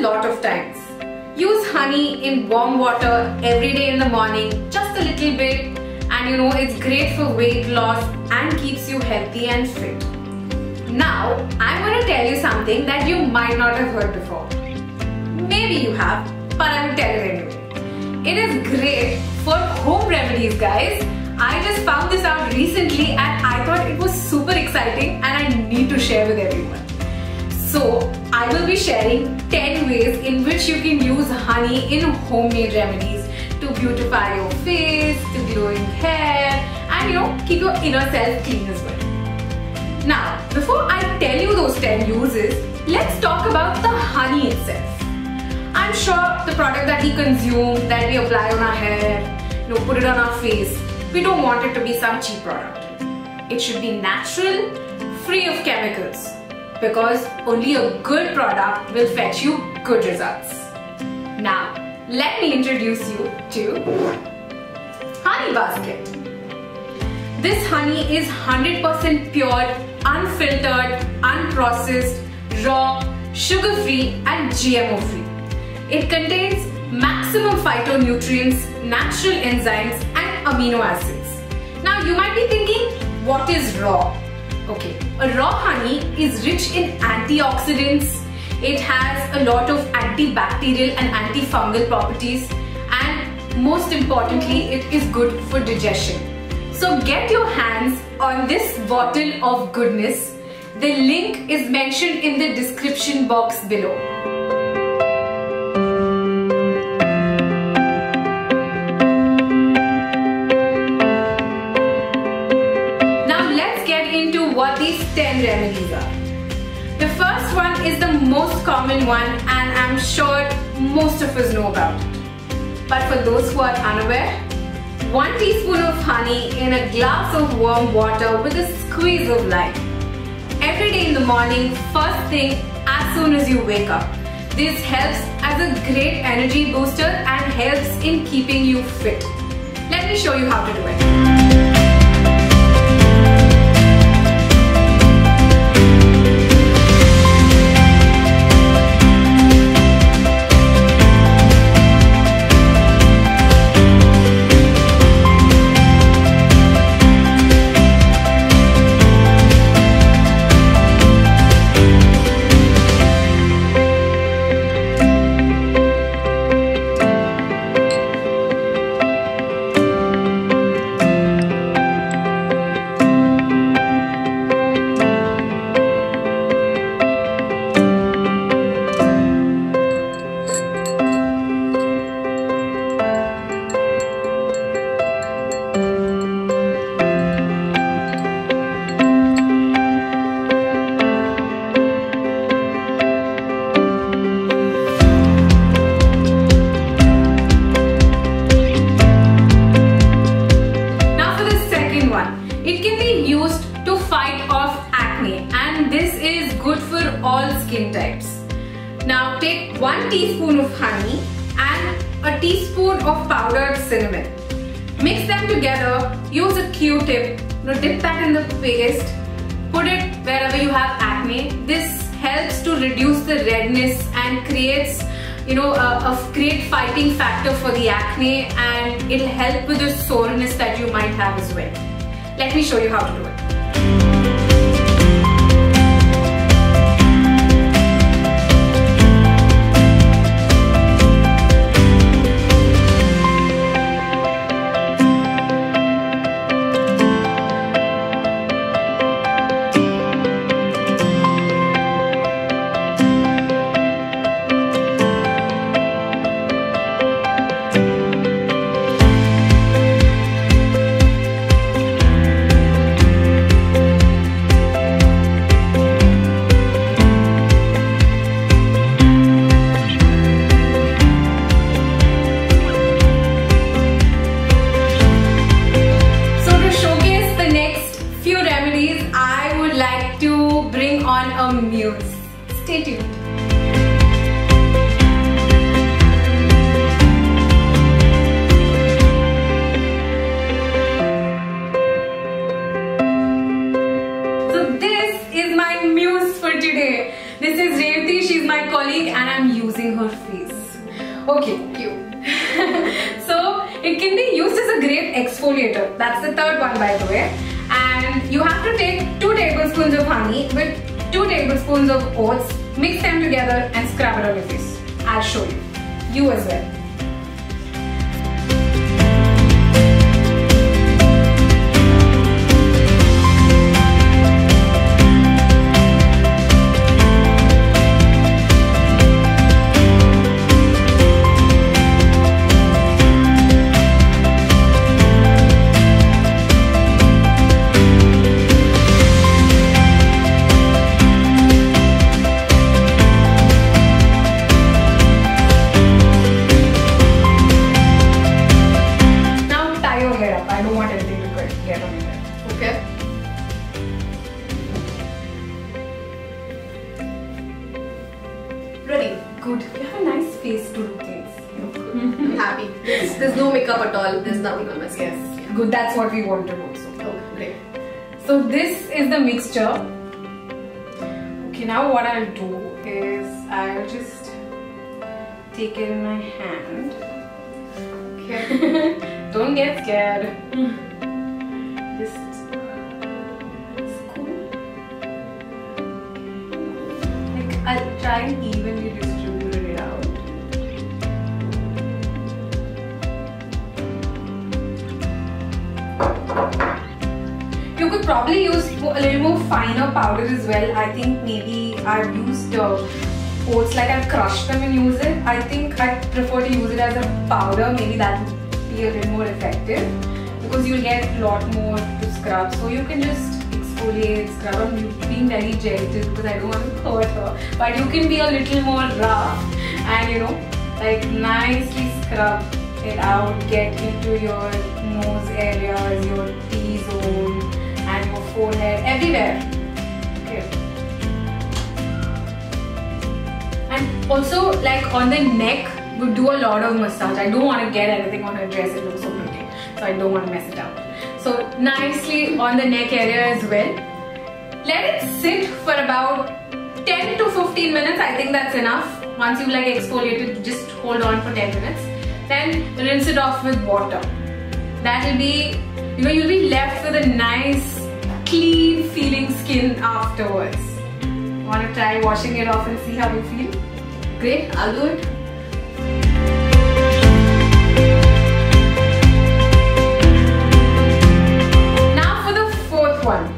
lot of times. Use honey in warm water every day in the morning, just a little bit, and you know it's great for weight loss and keeps you healthy and fit. Now, I'm going to tell you something that you might not have heard before. Maybe you have, but I will tell you anyway. It is great for home remedies, guys. I just found this out recently and I thought it was super exciting and I need to share with everyone. So, I will be sharing 10 ways in which you can use honey in homemade remedies to beautify your face, to glowing hair, and you know, keep your inner self clean as well. Now, before I tell you those 10 uses, let's talk about the honey itself. I'm sure the product that we consume, that we apply on our hair, you know, put it on our face, we don't want it to be some cheap product. It should be natural, free of chemicals, because only a good product will fetch you good results. Now, let me introduce you to HoneyBasket. This honey is 100% pure, unfiltered, unprocessed, raw, sugar-free and GMO-free. It contains maximum phytonutrients, natural enzymes and amino acids. Now you might be thinking, what is raw? Okay, a raw honey is rich in antioxidants. It has a lot of antibacterial and antifungal properties, and most importantly, it is good for digestion. So get your hands on this bottle of goodness. The link is mentioned in the description box below. Now let's get into what these 10 remedies are. The first one is the most common one and I'm sure most of us know about it. But for those who are unaware, 1 teaspoon of honey in a glass of warm water with a squeeze of lime. Every day in the morning, first thing as soon as you wake up. This helps as a great energy booster and helps in keeping you fit. Let me show you how to do it. It can be used to fight off acne, and this is good for all skin types. Now take 1 teaspoon of honey and a teaspoon of powdered cinnamon. Mix them together, use a Q-tip, dip that in the paste, put it wherever you have acne. This helps to reduce the redness and creates a great fighting factor for the acne, and it'll help with the soreness that you might have as well. Let me show you how to do it. On a muse. Stay tuned. So this is my muse for today. This is Revati, she's my colleague and I'm using her Okay. You. So it can be used as a great exfoliator. That's the third one, by the way. And you have to take 2 tablespoons of honey with 2 tablespoons of oats, mix them together and scrub it on your face. I'll show you. You as well. Ready. Good. You have a nice face to do things. I'm happy. There's no makeup at all. There's nothing on my skin. Yes. Yeah. Good. That's what we wanted also. Oh, great. So this is the mixture. Okay, now what I'll do is I'll just take it in my hand. Okay. Don't get scared. Just scoop. Like I'll try and evenly distribute it out. You could probably use a little more finer powder as well. I think maybe I've used oats, like I've crushed them and use it. I think I prefer to use it as a powder. Maybe that would be a little more effective because you'll get a lot more to scrub. So you can just exfoliate, scrub. I'm being very gentle because I don't want to hurt her. But you can be a little more rough and like nicely scrub it out, get into your nose areas, your T-zone and your forehead, everywhere. Okay. And also like on the neck, we do a lot of massage. I don't want to get anything on her dress, it looks so pretty. So I don't want to mess it up. So nicely on the neck area as well. Let it sit for about 10 to 15 minutes. I think that's enough. Once you like exfoliate it, just hold on for 10 minutes. Then rinse it off with water. That will be, you'll be left with a nice, clean feeling skin afterwards. Want to try washing it off and see how you feel? Great, I'll do it. Now for the fourth one.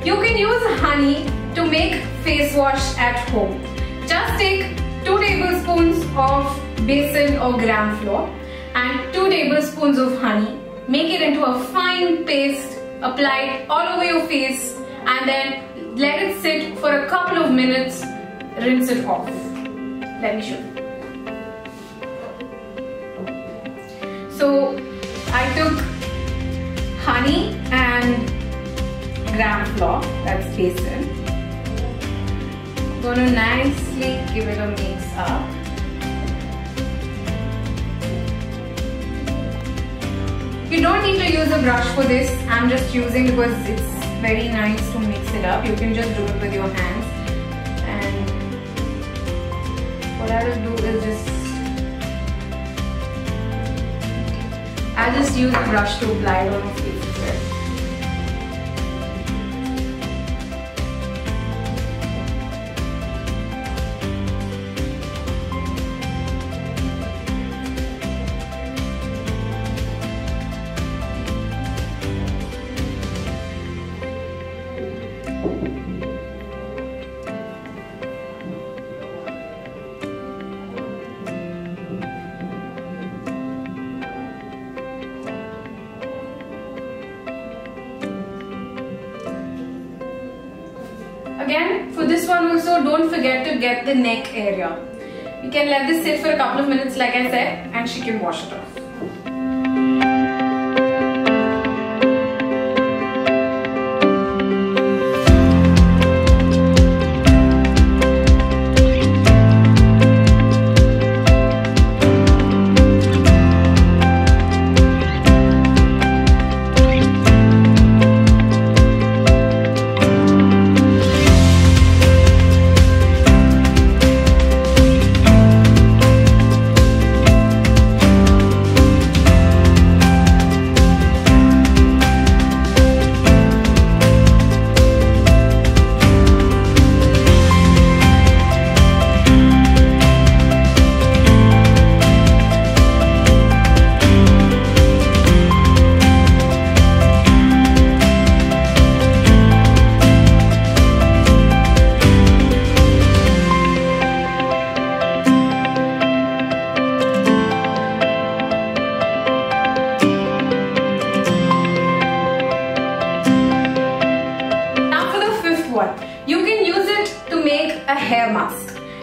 You can use honey to make face wash at home. Just take 2 tablespoons of besan or gram flour and 2 tablespoons of honey. Make it into a fine paste, apply it all over your face and then let it sit for a couple of minutes, rinse it off. Let me show you. So I took honey and gram flour, that's besan. I'm gonna nicely give it a mix up. You don't need to use a brush for this. I'm just using because it's very nice to mix it up. You can just do it with your hands. And what I will do is I'll just use a brush to apply it on my face as well. Again, for this one also, don't forget to get the neck area. You can let this sit for a couple of minutes like I said and she can wash it off.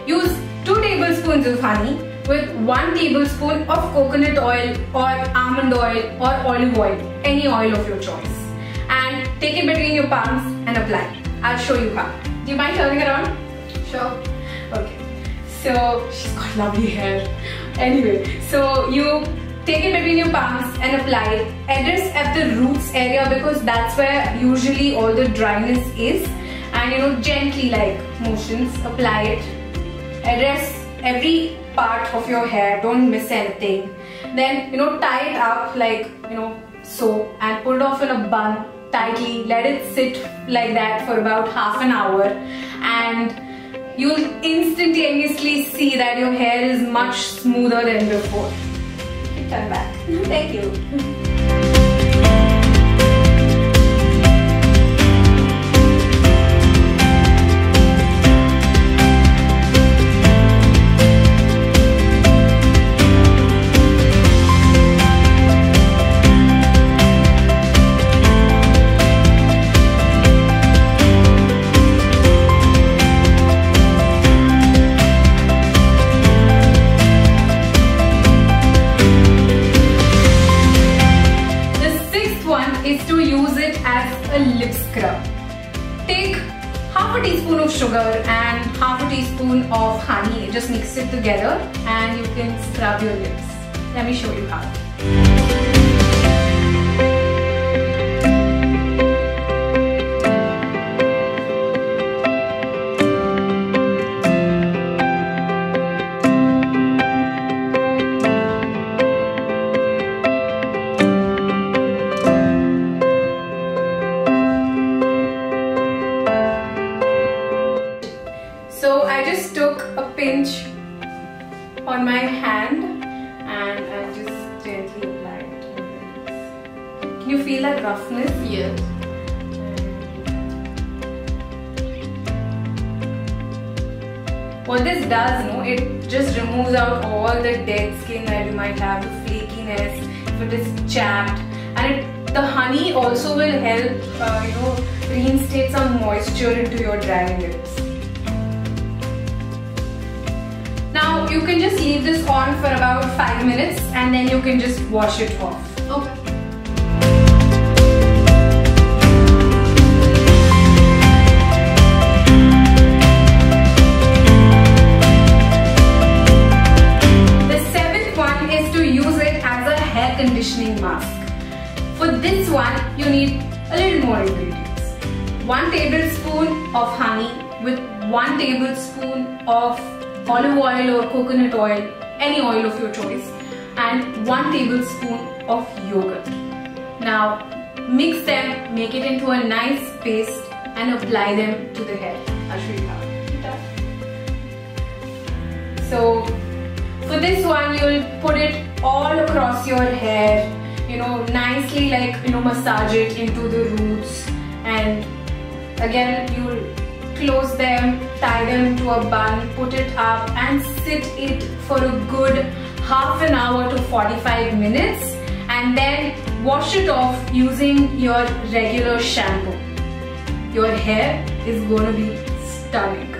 use 2 tablespoons of honey with 1 tablespoon of coconut oil or almond oil or olive oil, any oil of your choice. And take it between your palms and apply. I'll show you how. Do you mind turning around? Sure. Okay. So, she's got lovely hair. Anyway, so you take it between your palms and apply it. Address at the roots area because that's where usually all the dryness is. And gently like motions, apply it. Address every part of your hair, don't miss anything. Then tie it up like so and put it off in a bun tightly. Let it sit like that for about half an hour and you'll instantaneously see that your hair is much smoother than before. Turn back. Thank you. Is to use it as a lip scrub. Take half a teaspoon of sugar and half a teaspoon of honey. Just mix it together and you can scrub your lips. Let me show you how. So I just took a pinch on my hand and I just gently applied it. Can you feel that roughness? Yes. What this does, it just removes out all the dead skin that you might have, the flakiness, if it is chapped, and the honey also will help, reinstate some moisture into your dry lips. Now you can just leave this on for about 5 minutes and then you can just wash it off. Okay. The 7th one is to use it as a hair conditioning mask. For this one, you need a little more ingredients. 1 tablespoon of honey with 1 tablespoon of olive oil or coconut oil, any oil of your choice, and 1 tablespoon of yogurt. Now mix them, make it into a nice paste and apply them to the hair. I'll show you how. So for this one, you'll put it all across your hair, nicely massage it into the roots, and again you'll close them, tie them to a bun, put it up and sit it for a good half an hour to 45 minutes and then wash it off using your regular shampoo. Your hair is going to be stunning.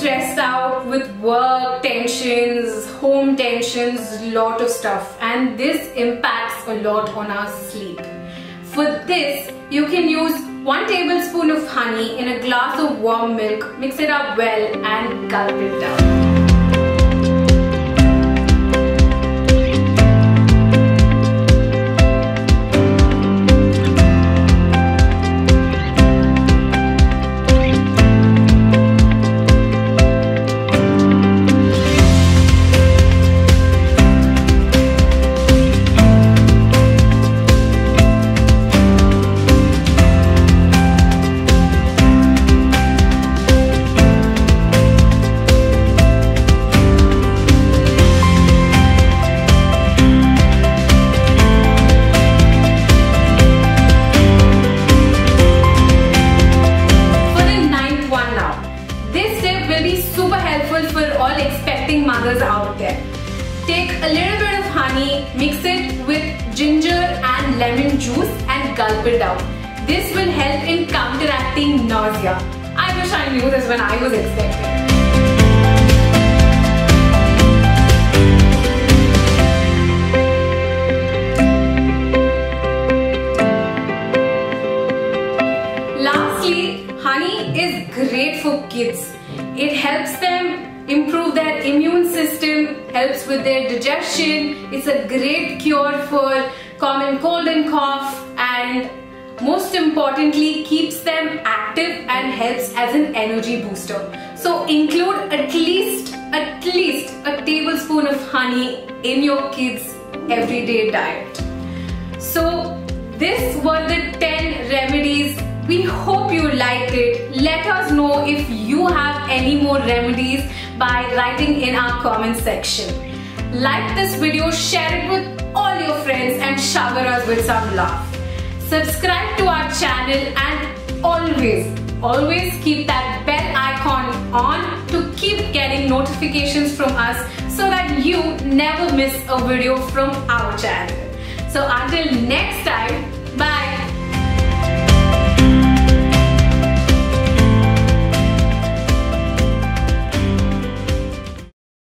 stressed out with work tensions, home tensions, lot of stuff, and this impacts a lot on our sleep. For this, you can use 1 tablespoon of honey in a glass of warm milk, mix it up well and gulp it down. Mothers out there. Take a little bit of honey, mix it with ginger and lemon juice and gulp it down. This will help in counteracting nausea. I wish I knew this when I was expecting. Lastly, honey is great for kids. It helps them improve their immune system, helps with their digestion. It's a great cure for common cold and cough, and most importantly keeps them active and helps as an energy booster. So include at least a tablespoon of honey in your kids' everyday diet. So this were the 10 remedies. We hope you liked it. Let us know if you have any more remedies by writing in our comment section. Like this video, share it with all your friends and shower us with some love. Subscribe to our channel and always keep that bell icon on to keep getting notifications from us so that you never miss a video from our channel. So until next time, bye.